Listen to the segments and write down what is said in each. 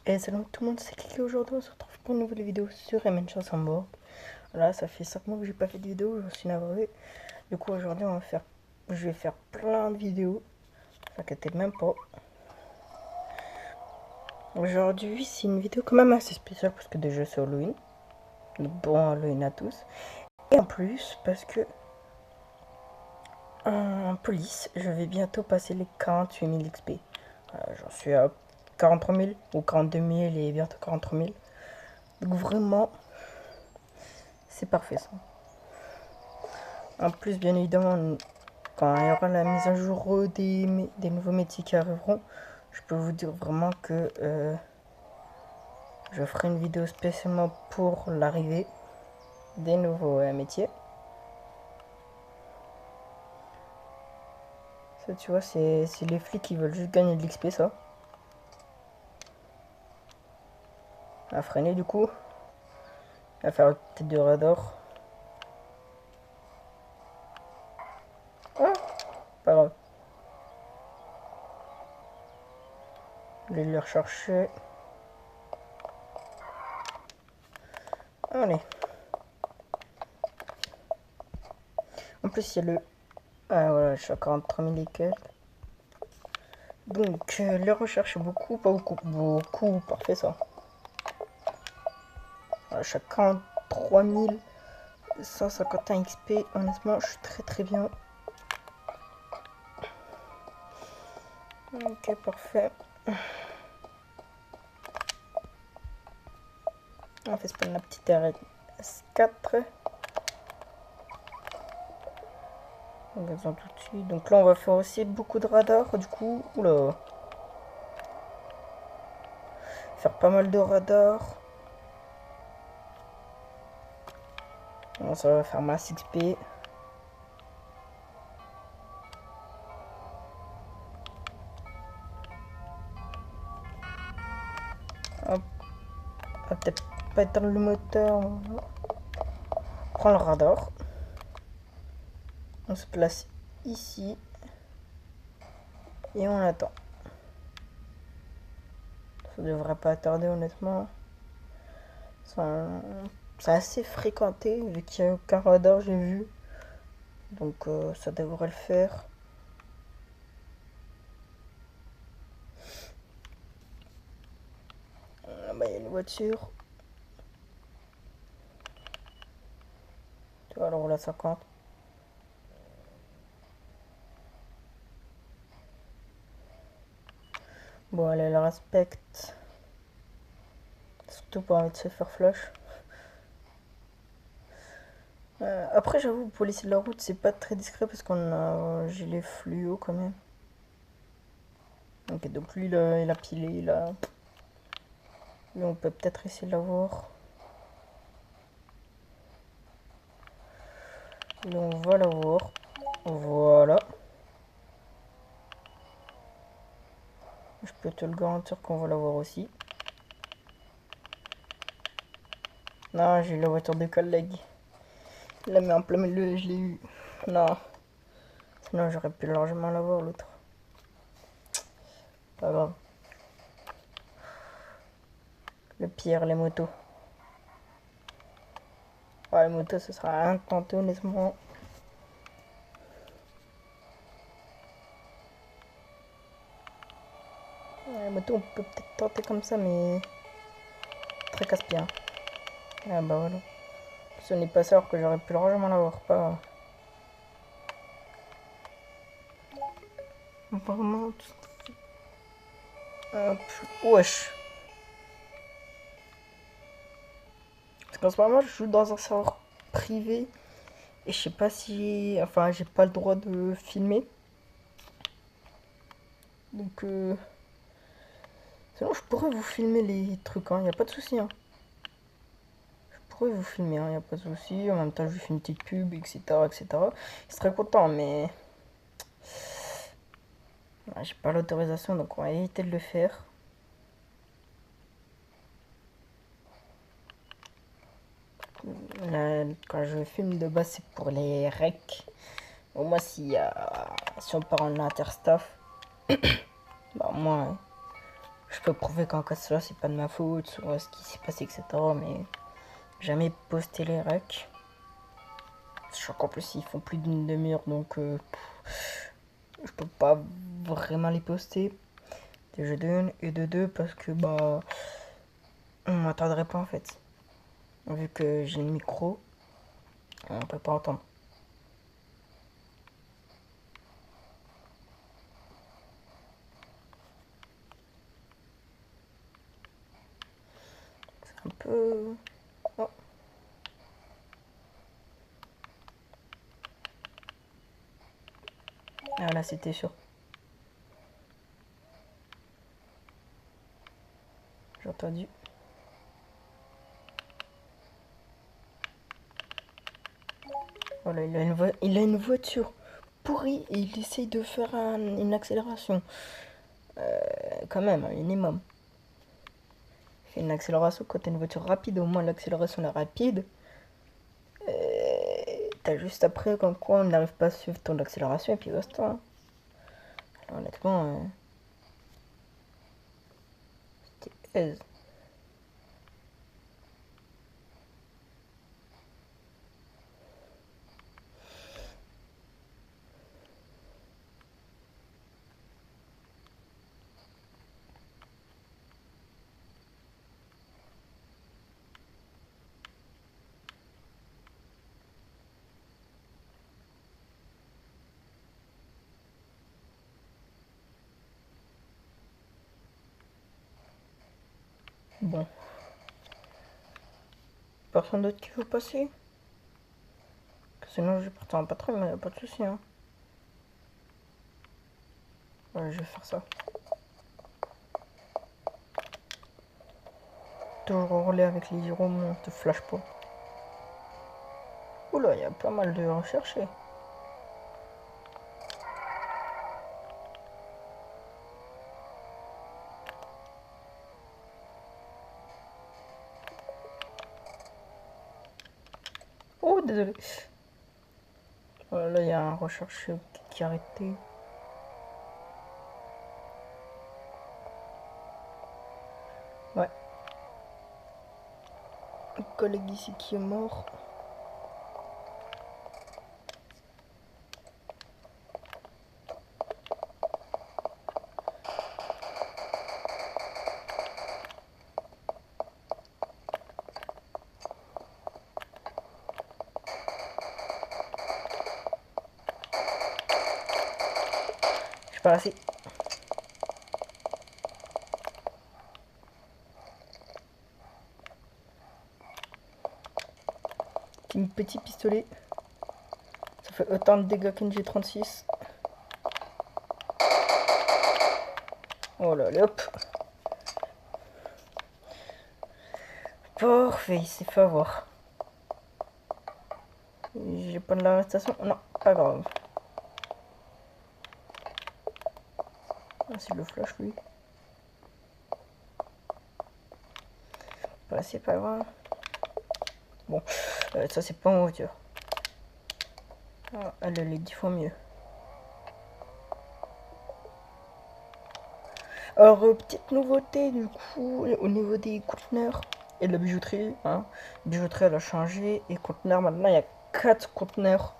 Et salut tout le monde, c'est Kiki. Aujourd'hui on se retrouve pour une nouvelle vidéo sur MN Chanson. Là ça fait 5 mois que j'ai pas fait de vidéo, je suis navré. Du coup aujourd'hui je vais faire plein de vidéos, ne vous inquiétez même pas. Aujourd'hui c'est une vidéo quand même assez spéciale parce que déjà c'est Halloween. Donc bon Halloween à tous. Et en plus parce que en police je vais bientôt passer les 48 000 XP. J'en suis à 43 000 ou 42 000 et bientôt 43 000. Donc vraiment c'est parfait ça. En plus, bien évidemment, quand il y aura la mise à jour des nouveaux métiers qui arriveront, je peux vous dire vraiment que je ferai une vidéo spécialement pour l'arrivée des nouveaux métiers. Ça, tu vois, c'est les flics qui veulent juste gagner de l'XP, ça. À freiner, du coup. À faire la tête de radar. Ah, pas grave. Je vais le rechercher. Allez. En plus, il y a le... Ah voilà, je suis à 43 000 et quelques. Donc, les recherches, beaucoup, pas beaucoup. Beaucoup, parfait ça. Je suis à 43 151 XP. Honnêtement, je suis très bien. Ok, parfait. On fait spawn la petite RS4. On va tout de suite. Donc là, on va faire aussi beaucoup de radars. Du coup, oula. Faire pas mal de radars. Bon, ça va faire masse XP. Hop. On va peut-être pas éteindre le moteur. On prend le radar. On se place ici. Et on attend. Ça devrait pas tarder, honnêtement. C'est assez fréquenté, vu qu'il n'y a aucun radar, j'ai vu. Donc ça devrait le faire. Là-bas, il y a une voiture. Tu vois, alors la 50. Bon, elle la respecte. Surtout pas envie de se faire flush. Après, j'avoue, pour laisser de la route, c'est pas très discret parce qu'on a un gilet fluo quand même. Ok, donc lui, il a pilé, là. Lui, on peut peut-être essayer de l'avoir. Lui, on va l'avoir. Voilà. Je peux te le garantir qu'on va l'avoir aussi. Non, j'ai eu la voiture de collègue. Il l'a mis en plein milieu et je l'ai eu. Non. Sinon, j'aurais pu largement l'avoir, l'autre. Pas grave. Le pire, les motos. Ouais, les motos, ce sera intenté, honnêtement. Les motos, on peut peut-être tenter comme ça, mais très casse-pied. Ah bah voilà. Ce n'est pas sûr que j'aurais pu largement l'avoir. Pas. Vraiment. Hop. Wesh. Parce qu'en ce moment, je joue dans un serveur privé. Et je sais pas si. Enfin, j'ai pas le droit de filmer. Donc, sinon, je pourrais vous filmer les trucs, hein. Y a pas de souci, hein. Je pourrais vous filmer, hein. Y a pas de souci. En même temps, je lui fais une petite pub, etc. etc. Il serait content, mais. J'ai pas l'autorisation, donc on va éviter de le faire. Là, quand je filme de base, c'est pour les recs. Au moins, si, si on part en interstaff, bah moi, Je peux prouver qu'en cas de cela, c'est pas de ma faute, sur ce qui s'est passé, etc. Mais jamais poster les recs. Sachant qu'en plus, ils font plus d'une demi-heure, donc je peux pas vraiment les poster. Déjà de une et de deux, parce que bah, on m'entendrait pas en fait. Vu que j'ai le micro, on peut pas entendre. C'est un peu. Oh. Ah là, c'était sûr. J'ai entendu. Voilà, il a une voiture pourrie et il essaye de faire une accélération. Quand même, un minimum. Il fait une accélération quand t'as une voiture rapide, au moins l'accélération est rapide. T'as juste après, comme quoi on n'arrive pas à suivre ton accélération et puis basta. Hein. Alors, honnêtement, c'était aise. Bon, personne d'autre qui veut passer. Sinon, je vais partir en patrouille, mais pas de soucis. Hein. Ouais, je vais faire ça. Toujours au relais avec les gyros, on te flash pas. Oula, il y a pas mal de recherchés. Oh, désolé. Voilà, là, il y a un recherché qui a arrêté. Ouais. Un collègue ici qui est mort. Je suis pas assez. Un petit pistolet. Ça fait autant de dégâts qu'une G36. Oh là là, hop. Parfait, il s'est fait avoir. J'ai pas de l'arrestation. Non, pas grave. Ah, c'est le flash, lui. Bah, c'est pas grave. Bon, ça, c'est pas en voiture. Ah, elle est 10 fois mieux. Alors, petite nouveauté, du coup, au niveau des conteneurs et de la bijouterie. Hein. La bijouterie, elle a changé. Et conteneurs, maintenant, il y a 4 conteneurs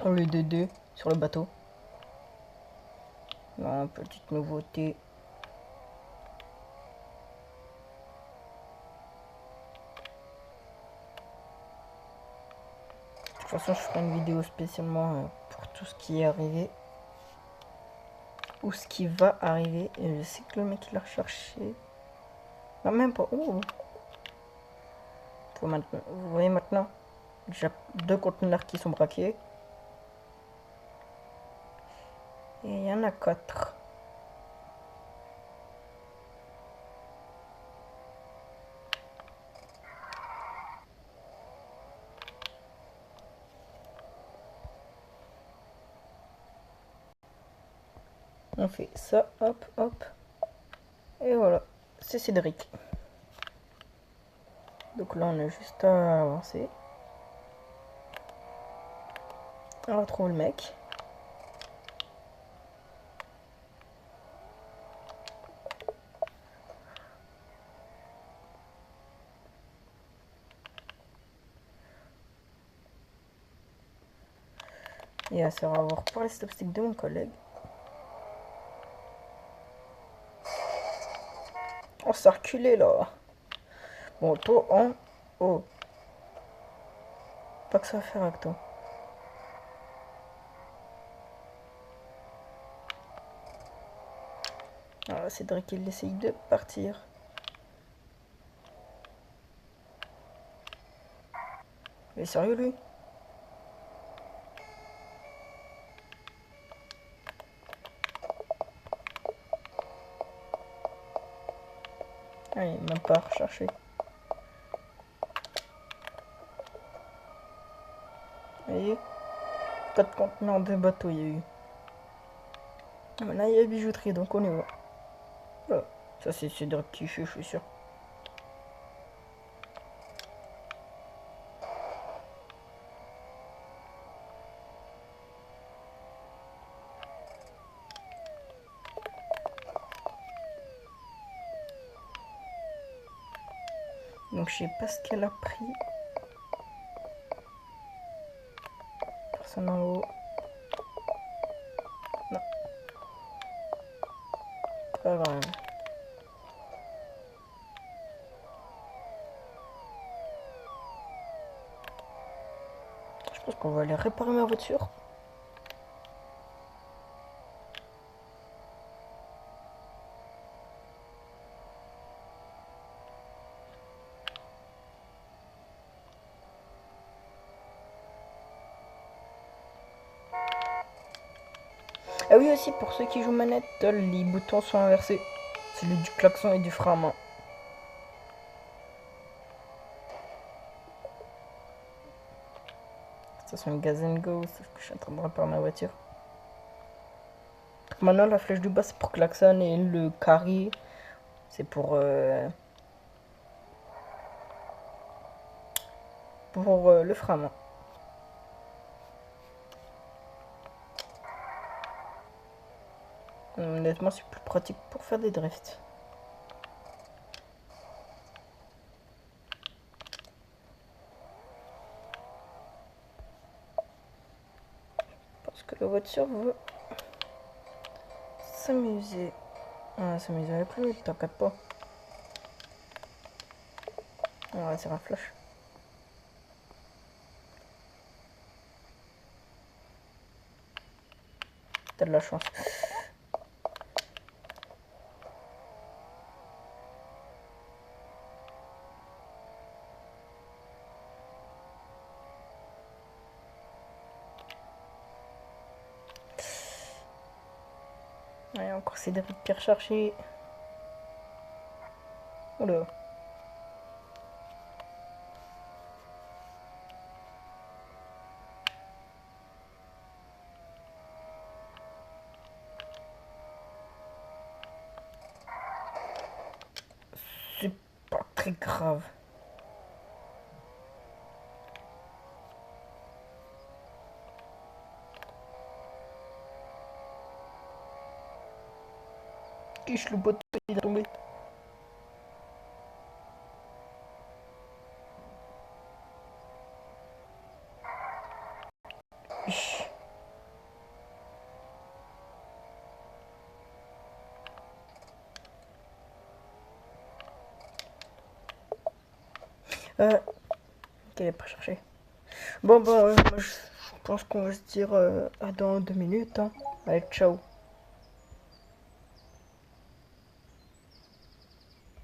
au lieu de 2 sur le bateau. Non, petite nouveauté. De toute façon, je ferai une vidéo spécialement pour tout ce qui est arrivé. Ou ce qui va arriver. Et je sais que le mec, il a recherché. Non, même pas. Oh. Vous voyez maintenant, j'ai 2 conteneurs qui sont braqués. Et il y en a 4. On fait ça, hop, hop. Et voilà, c'est Cédric. Donc là, on a juste à avancer. On retrouve le mec. Et à se revoir pour les stopsticks de mon collègue. On s'est reculé là. Bon, toi en haut. Pas que ça va faire avec toi. Alors, Cédric, il essaye de partir. Il est sérieux, lui? Ah, il m'a pas recherché. Vous voyez? 4 conteneurs de bateaux, il y a eu. Maintenant, il y a bijouterie, donc on y va. Voilà. Ça, c'est Cédric qui fait, je suis sûr. Donc, je sais pas ce qu'elle a pris. Personne en haut. Non. Pas grave. Je pense qu'on va aller réparer ma voiture. Ah oui, aussi, pour ceux qui jouent manette, les boutons sont inversés. Celui du klaxon et du frein à main. Station Gaz and Go, sauf que je suis en train de réparer ma voiture. Donc maintenant, la flèche du bas, c'est pour klaxon et le carré, c'est pour le frein à main. Honnêtement, c'est plus pratique pour faire des drifts. Parce que la voiture veut s'amuser. Ah, s'amuser avec lui, t'inquiète pas. On va tirer un flash. T'as de la chance. Allez, encore Cédric qui est recherché. Oula. C'est pas très grave. Quiche le poteau, il est tombé. Quiche. Qu'elle est pas cherché. Bon, moi, je pense qu'on va se dire à dans 2 minutes. Hein. Allez, ciao.